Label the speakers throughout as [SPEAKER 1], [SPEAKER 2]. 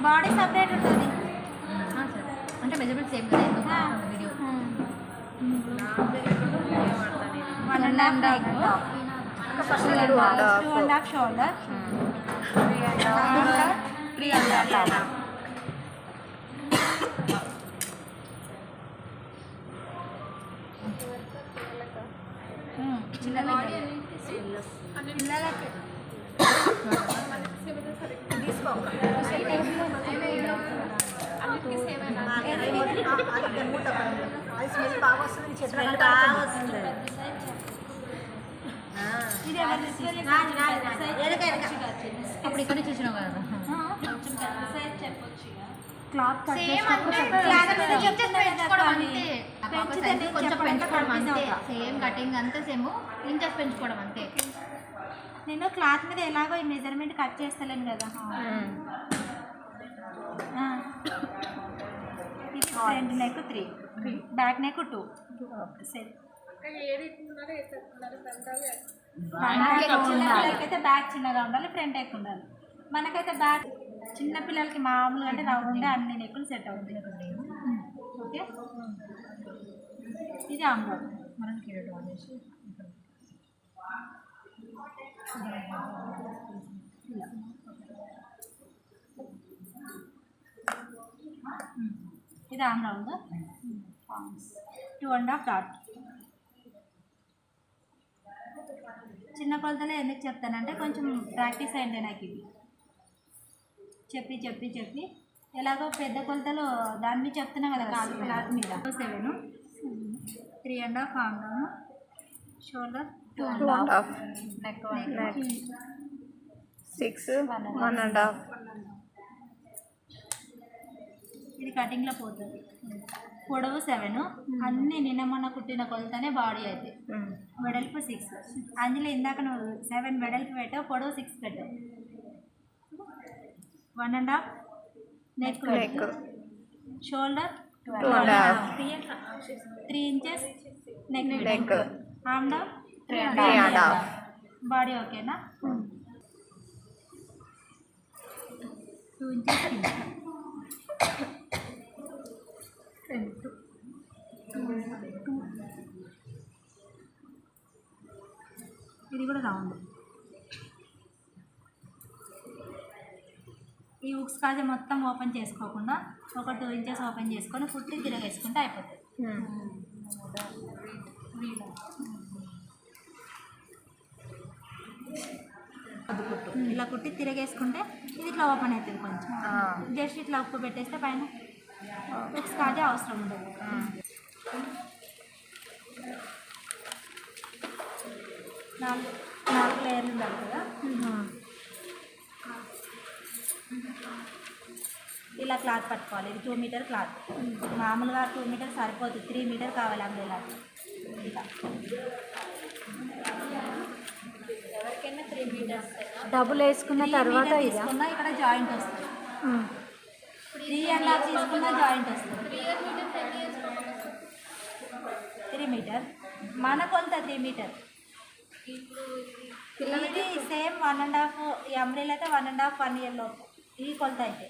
[SPEAKER 1] Body separate ఉంటుంది
[SPEAKER 2] అంటే measurement same కదా వీడియో
[SPEAKER 1] 1.5 2.5 షోల్డర్ 3.5 పిల్లలకి
[SPEAKER 2] అప్పుడు ఇక్కడ చూసినావు కదా
[SPEAKER 1] క్లాత్
[SPEAKER 2] కొంచెం పెంచుకోవడం అంతే సేమ్ కటింగ్ అంతా సేమ్ ఇంచెస్ పెంచుకోవడం అంతే
[SPEAKER 1] నేను క్లాత్ మీద ఎలాగో ఈ మెజర్మెంట్ కట్ చేస్తలేను కదా ఇది ఫ్రంట్ నెక్ 3 బ్యాక్ నెక్ 2 సరే అయితే బ్యాక్ చిన్నగా ఉండాలి ఫ్రంట్ ఎక్కువ ఉండాలి మనకైతే బ్యాక్ చిన్న పిల్లలకి మామూలుగా అంటే రౌండ్ ఉండే అన్ని నెక్కులు సెట్ అవుతాయి ఓకే ఇది ఆమ్లో
[SPEAKER 2] మనం కిరట్ అనేసి
[SPEAKER 1] ఇది ఆమ్ రౌండ్ 2.5 డాట్ చిన్న కొలతలే ఎందుకు చెప్తానంటే కొంచెం ప్రాక్టీస్ అయింది నాకు ఇది చెప్పి చెప్పి చెప్పి ఎలాగో పెద్ద కొలతలు దాని మీద చెప్తున్నా కదా క్లాత్ మీద 7 3.5 ఆమ్ డౌన్ షోల్డర్ 2.5 నెక్
[SPEAKER 3] 6 1.5
[SPEAKER 1] ఇది కటింగ్లో పోతుంది పొడవు 7 అన్నీ నిన్న మొన్న కుట్టిన కొలతనే బాడీ అయితే వెడల్పు 6 అందులో ఇందాక నువ్వు 7 వెడల్పు పెట్టావు పొడవు 6 పెట్టావు 1.5 నెక్ షోల్డర్ 3 ఇంచెస్ నెక్ ఆమ్ డౌన్ 3.5 బాడీ ఓకేనా 2 ఇంచెస్ ఇది కూడా రౌండ్ ఈ ఉక్స్ కాజా మొత్తం ఓపెన్ చేసుకోకుండా ఒక 2 ఇంచెస్ ఓపెన్ చేసుకొని కుట్టి తిరగేసుకుంటే అయిపోతుంది ఇలా కుట్టి తిరగేసుకుంటే ఇది ఇట్లా ఓపెన్ అవుతుంది కొంచెం జస్ట్ ఇట్లా ఉప్పు పెట్టేస్తే పైన ఉక్స్ కాజా అవసరం ఉండదు నాలుగు లేయర్లు ఉండాలి కదా ఇలా క్లాత్ పట్టుకోవాలి ఇది 2 మీటర్ క్లాత్ మామూలుగా 2 మీటర్ సరిపోతుంది 3 మీటర్ కావాలి అంబ్రెల్లా ఇలా ఎవరికైనా 3 మీటర్స్
[SPEAKER 3] డబుల్ వేసుకున్న తర్వాత
[SPEAKER 1] తీసుకున్నా ఇక్కడ జాయింట్ వస్తుంది 3.5 తీసుకున్న జాయింట్ వస్తుంది 3 మీటర్ మన కొలత 3 మీటర్ ఇది సేమ్ 1.5 ఈ అంబ్రెల్లా అయితే 1.5 1 ఇయర్ లోపు ఈ కొలత అయితే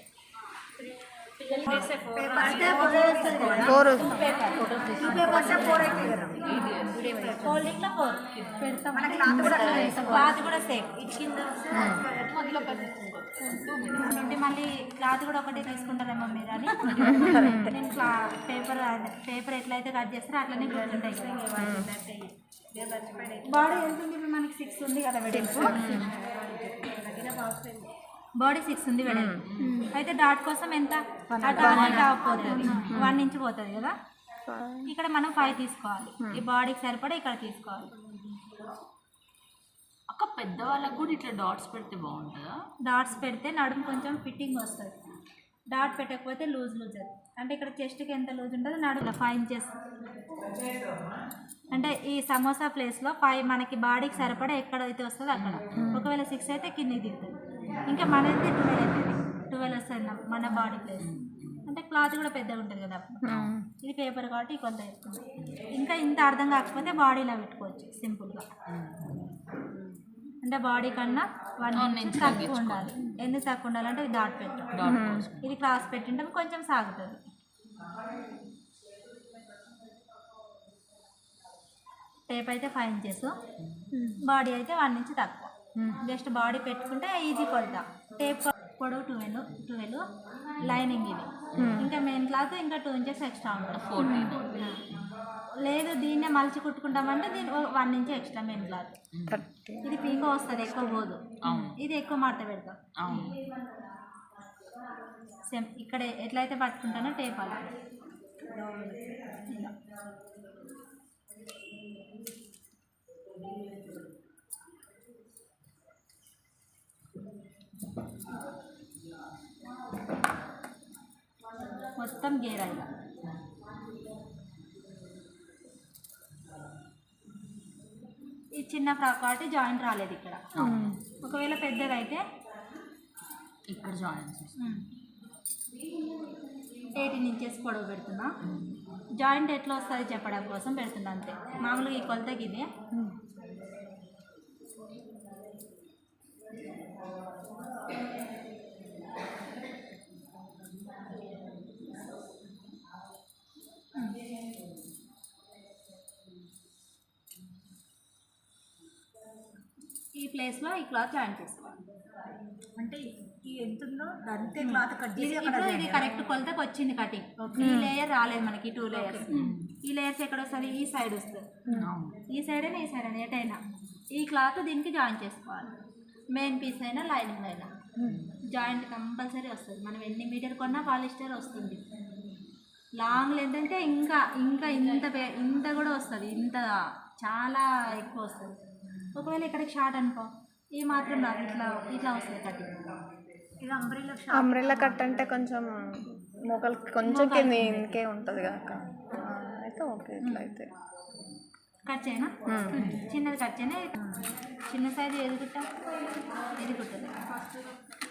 [SPEAKER 1] ఫోల్డింగ్లో 4 పెడతాం క్లాత్ కూడా సేమ్ ఇచ్చింది నుండి మళ్ళీ క్లాత్ కూడా ఒకటి తీసుకుంటారేమో మీరు అని నేను పేపర్ ఎట్లయితే కట్ చేస్తారో అట్లనే గుర్తుంటాయి బాడీ ఎంత ఉంది మనకి 6 ఉంది కదా వెడల్పు బాడీ 6 ఉంది వెడల్పు అయితే డాట్ కోసం ఎంత పోతుంది 1 ఇంచ్ పోతుంది కదా ఇక్కడ మనం 5 తీసుకోవాలి ఈ బాడీకి సరిపడా ఇక్కడ తీసుకోవాలి
[SPEAKER 2] అక్క పెద్దవాళ్ళకు కూడా ఇట్లా డాట్స్ పెడితే బాగుంటుందా
[SPEAKER 1] డాట్స్ పెడితే నడుము కొంచెం ఫిట్టింగ్ వస్తుంది డాట్ పెట్టకపోతే లూజ్ అవుతుంది అంటే ఇక్కడ చెస్ట్కి ఎంత లూజ్ ఉంటుందో నడుము 5 ఇంచెస్ అంటే ఈ సమోసా ప్లేస్లో 5 మనకి బాడీకి సరిపడా ఎక్కడైతే వస్తుందో అక్కడ ఒకవేళ 6 అయితే కిందికి దిగుతుంది ఇంకా మనది 12 అవుతుంది 12 వస్తుంది మన బాడీ ప్లేస్ అంటే క్లాత్ కూడా పెద్దగా ఉంటుంది కదా ఇది పేపర్ కాబట్టి కొంత వేసుకుంటాం ఇంకా ఇంత అర్థం కాకపోతే బాడీలో పెట్టుకోవచ్చు సింపుల్గా అంటే బాడీ కన్నా 1 ఇంచ్ తక్కువ ఉండాలి. ఎందుకు తక్కువ ఉండాలంటే ఇది డాట్ పెట్టు, ఇది క్రాస్ పెట్టింటే కొంచెం సాగుతుంది. టేప్ అయితే 5 ఇంచెస్, బాడీ అయితే 1 ఇంచ్ తక్కువ. జస్ట్ బాడీ పెట్టుకుంటే ఈజీ కొలత. టేప్ పొడవు 12 లైనింగ్ ఇది. ఇంకా మెయిన్ క్లాత్ ఇంకా 2 ఇంచెస్ ఎక్స్ట్రా ఉంటుంది. 14. లేదు దీన్నే మలిచి కుట్టుకుంటామంటే దీని 1 ఇంచ్ ఎక్స్ట్రా మెయిన్ క్లాత్. ఇది పీకో వస్తుంది, ఎక్కువ పోదు. ఇది ఎక్కువ మడత పెడతాం. సేమ్ ఇక్కడ ఎట్లయితే పట్టుకుంటానో టేప్ అలా ఇలా. మొత్తం గేరా ఇలా. ఈ చిన్న ఫ్రాక్ కాబట్టి జాయింట్ రాలేదు ఇక్కడ. ఒకవేళ పెద్దదైతే
[SPEAKER 2] ఇక్కడ జాయిన్
[SPEAKER 1] 18 ఇంచెస్ పొడవు పెడుతున్నా. జాయింట్ ఎట్లా వస్తుంది చెప్పడం కోసం పెడుతున్నా అంతే. మామూలుగా ఈ కొలతకి ఇదే. ఈ ప్లేస్లో ఈ క్లాత్ జాయిన్ చేసుకోవాలి.
[SPEAKER 3] అంటే ఈ ఎంత ఉందో అంతే క్లాత్ కట్ చేసి
[SPEAKER 1] ఇది కరెక్ట్ కొలతకి వచ్చింది కటింగ్. ఈ లేయర్ రాలేదు మనకి, 2 లేయర్స్. ఈ లేయర్స్ ఎక్కడ వస్తుంది? ఈ సైడ్ వస్తుంది. ఈ సైడ్ అయినా ఈ సైడ్ అయినా ఎటైనా ఈ క్లాత్ దీనికి జాయిన్ చేసుకోవాలి. మెయిన్ పీస్ అయినా లైనింగ్ అయినా జాయింట్ కంపల్సరీ వస్తుంది. మనం ఎన్ని మీటర్ కొన్నా పాలిస్టర్ వస్తుంది. లాంగ్ లెంత్ అంటే ఇంకా ఇంకా ఇంత కూడా వస్తుంది. ఇంత చాలా ఎక్కువ వస్తుంది. ఒకవేళ ఇక్కడికి షార్ట్ అనుకో, ఈ మాత్రం రాదు, ఇట్లా ఇట్లా వస్తుంది కటింగ్. ఇది
[SPEAKER 3] అంబ్రెల్లా కట్ అంటే కొంచెం మొక్కలకి కొంచెం కింద ఇంకే ఉంటుంది కాక అయితే ఓకే. ఇట్లా అయితే
[SPEAKER 1] కట్ చేయనా? చిన్నది కట్ చేయనా? చిన్న సైజు ఏది కుట్టా? ఇది కుట్టదు.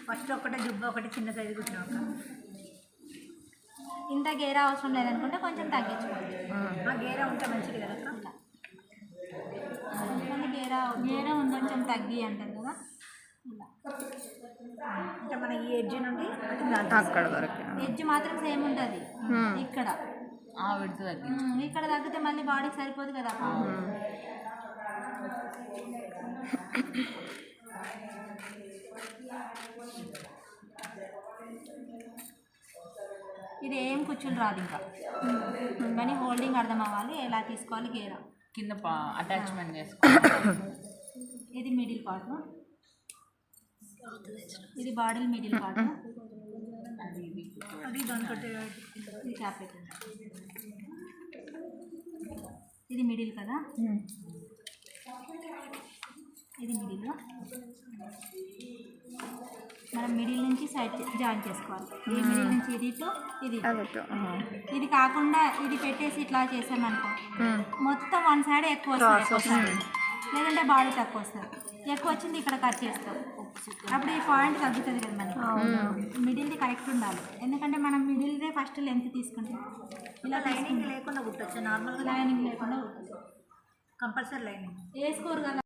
[SPEAKER 3] ఫస్ట్ ఒకటే జుబ్బు ఒకటి చిన్న సైజు కుట్టినాక
[SPEAKER 1] ఇంత గేరా అవసరం లేదనుకుంటే కొంచెం తగ్గించుకోవచ్చు.
[SPEAKER 3] ఆ గేరా ఉంటే మంచిది కదా.
[SPEAKER 1] కొంతమంది గేరా ఉంది కొంచెం తగ్గి అంటారు కదా. ఇలా
[SPEAKER 3] అంటే మన ఈ ఎడ్జ్ నుండి అక్కడ వరకు
[SPEAKER 1] ఎడ్జ్ మాత్రం సేమ్ ఉంటుంది. ఇక్కడ
[SPEAKER 2] తగ్గి
[SPEAKER 1] ఇక్కడ తగ్గితే మళ్ళీ బాడీకి సరిపోదు కదా. ఇది ఏం కూర్చుని రాదు ఇంకా, కానీ హోల్డింగ్ అర్థం అవ్వాలి. ఎలా తీసుకోవాలి గేరా
[SPEAKER 2] కింద అటాచ్మెంట్ చేసుకోవాలి.
[SPEAKER 1] ఇది మిడిల్ పార్ట్, ఇది బాడీ మిడిల్ పార్ట్.
[SPEAKER 3] అది దానికంటే
[SPEAKER 1] ఇది క్యాప్ పెట్టండి. ఇది మిడిల్ కదా, ఇది మిడిల్. మనం మిడిల్ నుంచి సైడ్ జాయిన్ చేసుకోవాలి. ఈ మిడిల్ నుంచి ఇది టు ఇది. ఇది కాకుండా ఇది పెట్టేసి ఇట్లా చేసామనుకో మొత్తం 1 సైడ్ ఎక్కువ వస్తుంది, లేదంటే బాడీ తక్కువ వస్తుంది. ఎక్కువ వచ్చింది ఇక్కడ కట్ చేస్తాం, అప్పుడు ఈ పాయింట్ తగ్గుతుంది కదా మనకి. మిడిల్ది కరెక్ట్ ఉండాలి, ఎందుకంటే మనం మిడిల్దే ఫస్ట్ లెంత్ తీసుకుంటాం. ఇలా
[SPEAKER 3] లైనింగ్ లేకుండా కుట్టచ్చు, నార్మల్గా
[SPEAKER 1] లైనింగ్ లేకుండా కుట్టచ్చు.
[SPEAKER 3] కంపల్సరీ లైనింగ్
[SPEAKER 1] వేసుకోరు కదా